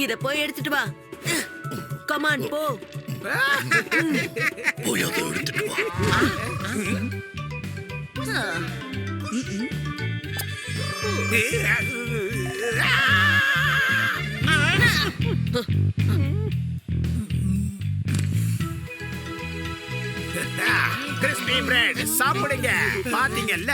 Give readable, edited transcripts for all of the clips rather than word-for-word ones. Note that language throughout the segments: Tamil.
இத போய் எடுத்துட்டு வா. கமான் போ. போய் அதை எடுத்துட்டு வா. கிறிஸ்பி பிரெட் சாப்பிடுங்க. பாத்தீங்கல்ல?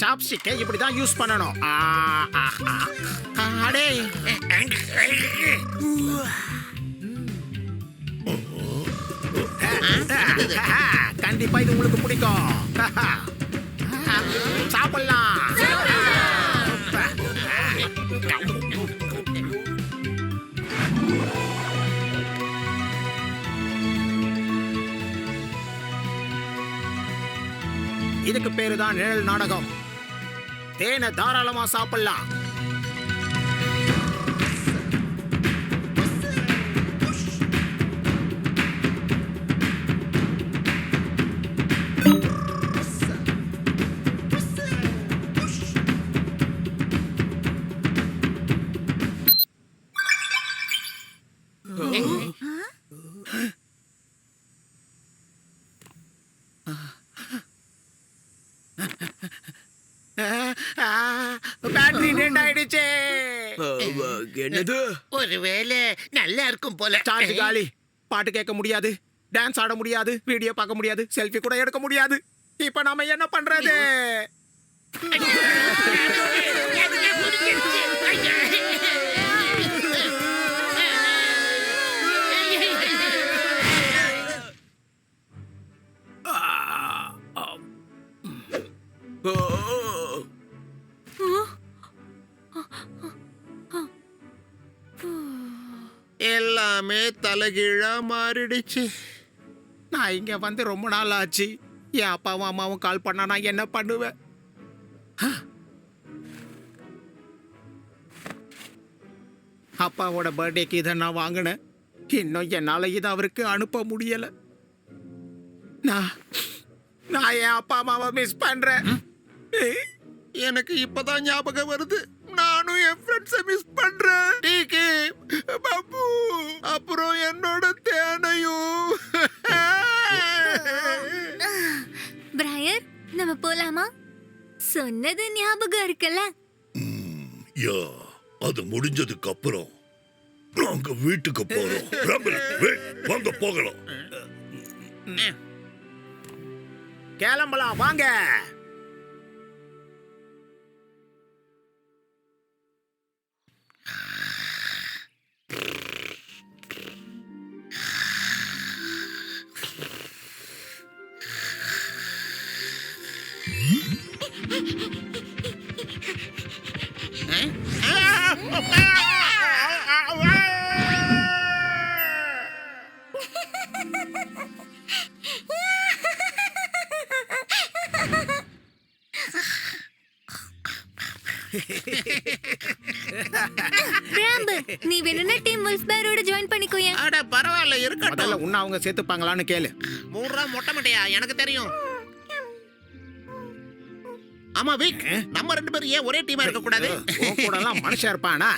சாப்ஸ்டிக்கை இப்படிதான் யூஸ் பண்ணணும். அடே கண்டிப்பா இது உங்களுக்கு பிடிக்கும். சாப்பிடலாம். இதுக்கு பேரு தான் நிழல் நாடகம். தேனை தாராளமா சாப்பிடலாம். பேட்டரி டெட் ஆயிடுச்சு. என்னது? ஒருவேளை நல்லா இருக்கும் போல. சார்ஜ் காலி. பாட்டு கேட்க முடியாது, டான்ஸ் ஆட முடியாது, வீடியோ பார்க்க முடியாது, செல்ஃபி கூட எடுக்க முடியாது. இப்ப நாம என்ன பண்றது? எல்லாமே தலைகீழா மாறிடுச்சு. நான் இங்க வந்து ரொம்ப நாள் ஆச்சு. என் அப்பாவும் அம்மாவும் கால் பண்ணா நான் என்ன பண்ணுவேன்? அப்பாவோட பர்த்டேக்கு இதை நான் வாங்கினேன். இன்னும் என்னால இதை அவருக்கு அனுப்ப முடியல. நான் என் அப்பா அம்மாவை மிஸ் பண்றேன். எனக்கு இப்பதான் ஞாபகம் வருது. நானும் என் ஃப்ரெண்ட்ஸை மிஸ் பண்றேன். டீகே, பாபு, அப்புறம் என்னோட தேனையும். பிரையர், நம்ம போலாமா? சொன்னது ஞாபகம் இருக்குல்ல? யா, அது முடிஞ்சதுக்கு அப்புறம் நாங்க வீட்டுக்கு போறோம். ரம்பிள், வாங்க போகலாம். கிளம்பலாம் வாங்க. நீ வேணும்னா டீம் வுல்ஃபேரோட ஜாயின் பண்ணிக்கோயே. அட பரவாயில்ல, இருக்கட்டும். முதல்ல உன்னை அவங்க சேர்த்துப்பாங்களான்னு கேளு. 3 ரூபா மொட்டை மட்டையா? எனக்கு தெரியும். ஆமா விக், நம்ம 2 பேரும் ஏன் ஒரே டீமா இருக்க கூடாது? உன் கூட எல்லாம் மனுஷன் இருப்பானா?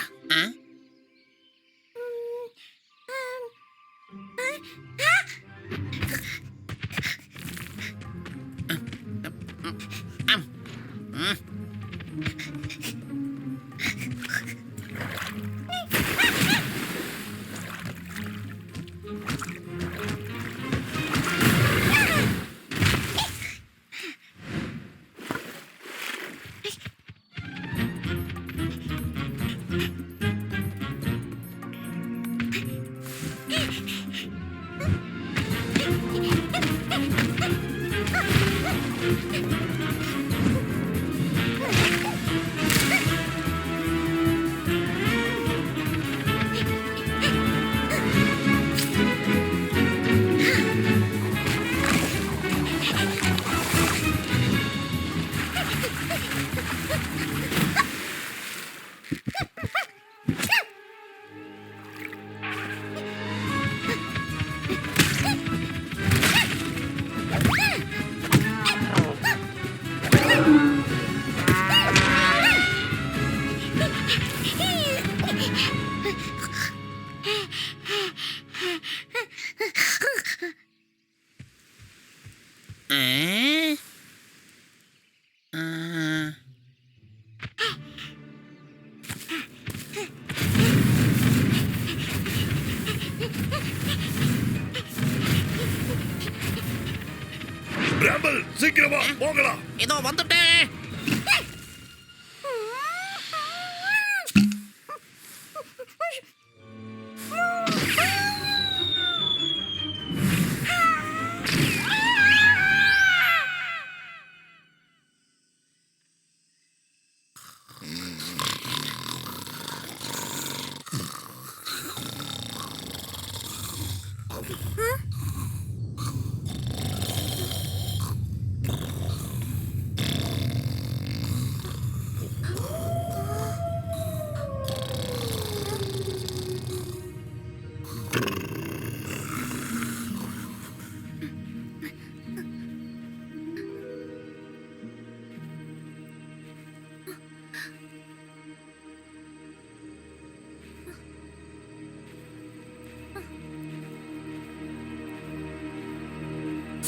ராம்பல் சீக்கிரமா போகலாம். இதோ வந்துட்டேன்.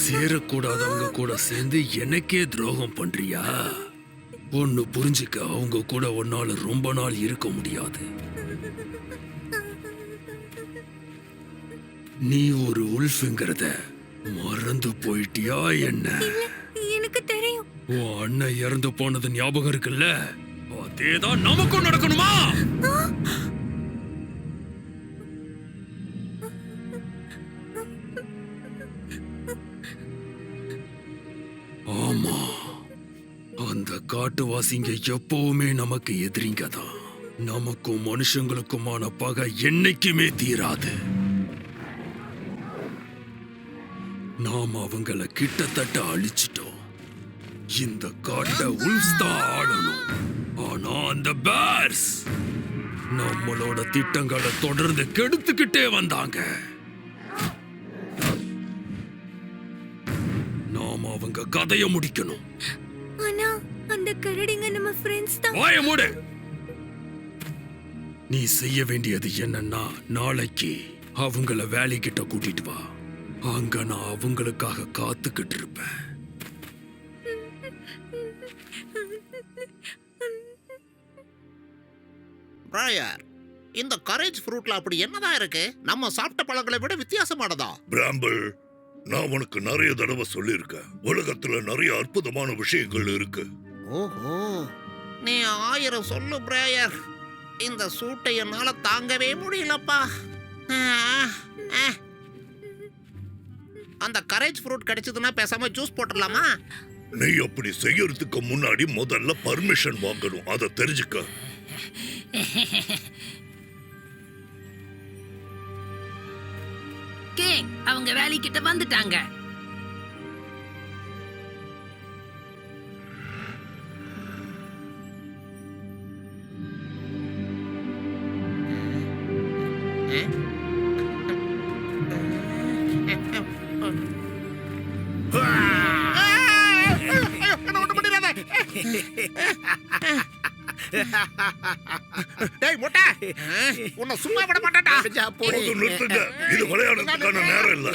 சேரக்கூடாதவங்க கூட சேர்ந்து எனக்கே துரோகம் பண்றியா? ஒன்னு புரிஞ்சுக்க, அவங்க கூட உன்னால ரொம்ப நாள் இருக்க முடியாது. நீ ஒரு உல்ஃப்ங்கிறத மறந்து போயிட்டியா என்ன? எனக்கு தெரியும். உன் அண்ணன் இறந்து போனது ஞாபகம் இருக்குல்ல? அதேதான் நமக்கும் நடக்கணுமா? ஆமா, அந்த காட்டுவாசிங்க எப்பவுமே நமக்கு எதிரிங்க தான். நமக்கும் மனுஷங்களுக்குமான பகை என்னைக்குமே தீராது. நாம் அவங்கள கிட்டத்தட்ட அழிச்சிட்டோம். இந்த காட்டை உல்ஃப்ஸ் தான் ஆளணும். ஆனா அந்த பேர்ஸ் நம்மளோட திட்டங்களை தொடர்ந்து கெடுத்துக்கிட்டே வந்தாங்க. நாம அவங்க கதைய முடிக்கணும். ஆனா அந்த கரடிங்க நம்ம ஃப்ரெண்ட்ஸ் தான். வாய மூடு. நீ செய்ய வேண்டியது என்னன்னா, நாளைக்கு அவங்கள வேலைக்கிட்ட கூட்டிட்டு வா. அங்க நான் அவங்களுக்காக காத்துக்கிட்டு இருப்பேன். பிராயர், இந்த கரேஜ் ஃப்ரூட்ல அப்படி என்னதான் இருக்கு? நம்ம சாப்பிட்ட பழங்களை விட வித்தியாசமானதா? பிராம்பிள், நான் உனக்கு நிறைய தடவை சொல்லியிருக்கேன், உலகத்துல நிறைய அற்புதமான விஷயங்கள் இருக்கு. ஓஹோ, நீ 1000 சொல்லு பிராயர். இந்த சூட்டை என்னால தாங்கவே முடியலப்பா. அந்த கரேஜ் ஃப்ரூட் கிடைச்சதுன்னா பேசாம ஜூஸ் போட்டுடலாமா? நீ அப்படி செய்யறதுக்கு முன்னாடி முதல்ல பர்மிஷன் வாங்கணும், அதை தெரிஞ்சுக்க. கிங், அவங்க வேலைக்கிட்ட வந்துட்டாங்க. டேய் மொட்டை, உன்னை சும்மா விட மாட்டேன்டா. போதும், நிறுத்துங்க. இது விளையாடுறதுக்கான நேரம் இல்ல.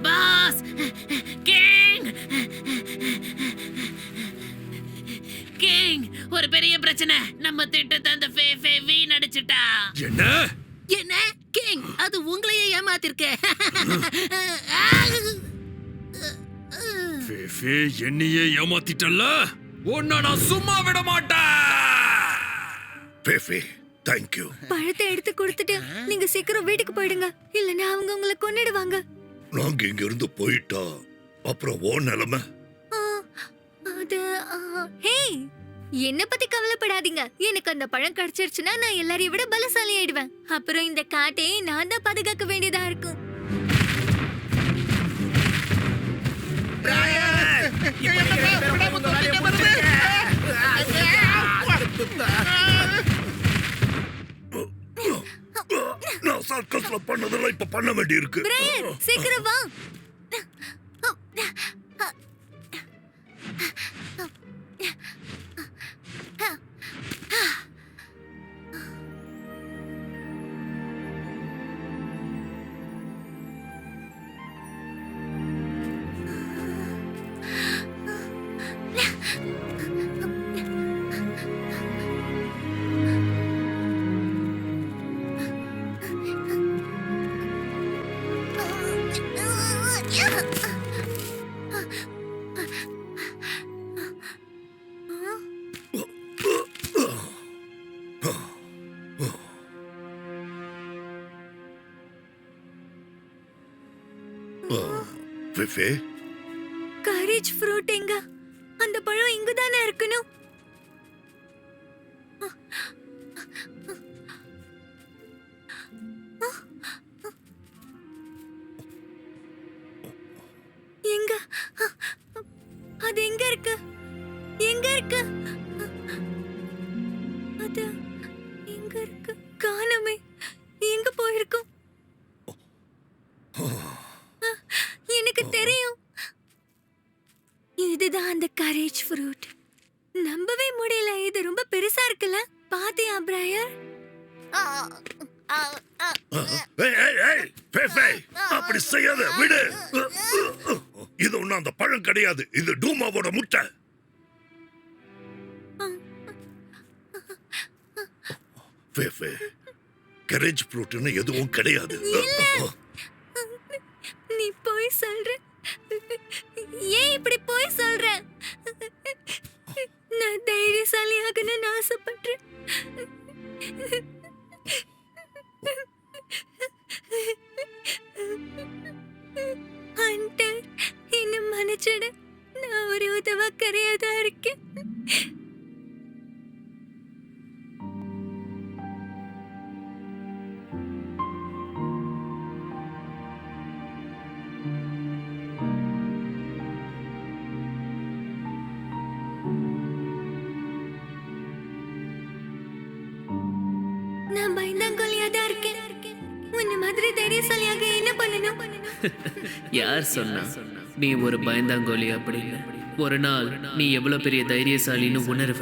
பாஸ், கிங், கிங், ஒரு பெரிய பிரச்சனை. நம்ம திட்டத்தை அந்த ஃபே வீணடிச்சிட்டா. என்ன? என்ன கிங், அது உங்களையே ஏமாத்திருக்க. ஃபே என்னையே ஏமாத்திட்டல்ல, உன்னை நான் சும்மா விட மாட்டேன். ஃபே, thank you. பழத்தை எடுத்து கொடுத்துட்டு நீங்க சீக்கிரம் வீட்டுக்கு போயிடுங்க, இல்லன்னா அவங்க உங்களை கொன்னுடுவாங்க. நாங்க இங்க இருந்து போயிட்டா அப்புறம் ஓ நிலைமை. ஆ, அது ஹே, என்ன பத்தி கவலைப்படாதீங்க. எனக்கு அந்த பழம் கிடைச்சிருச்சுன்னா நான் எல்லாரையும் விட பலசாலி ஆயிடுவேன். அப்புறம் இந்த காட்டையே நான் தான் பாதுகாக்க வேண்டியதா இருக்கும். சர்க்கஸ்ல பண்ணதெல்லாம் இப்ப பண்ண வேண்டி இருக்கு. பிரையர் சீக்கிரம் வா. ஃபெஃபே, கரேஜ் ஃப்ரூட் எங்க? அந்த பழம் இங்க தானே இருக்கணும். எங்க? அது எங்க இருக்கு? எங்க இருக்கு? அது எங்க இருக்கு? காணோமே. எங்க போயிருக்கும்? எனக்கு தெரியும். இதுதான் அந்த கரேஜ் ஃப்ரூட். நம்பவே முடியல. இது ரொம்ப பெருசா இருக்குல்ல? பாத்தியா பிரையர்? ஏய், ஏய், ஏய், ஃபெஃபே, அப்படி செய்யாத, விடு. இது ஒண்ணும் அந்த பழம் கிடையாது. இது டூமாவோட முட்டை. ஃபெஃபே, கரேஜ் ஃப்ரூட்னு எதுவும் கிடையாது. நீ போய் சொல்ற. ஏன் இப்படி போய் சொல்ற? நான் தைரியசாலியாகணும்னு ஆசைப்படுறேன். ஹண்டர், என்ன மன்னிச்சிடு. நான் ஒரு உதவக்கரையாதா இருக்கேன். நான் பயந்தாங்கோலியா தான் இருக்கேன். உன்ன மாதிரி தைரியசாலியாக என்ன பண்ணணும்? யார் சொன்னா நீ ஒரு பயந்தாங்கோலி அப்படின்னு? ஒரு நாள் நீ எவ்வளவு பெரிய தைரியசாலின்னு உணர்வ.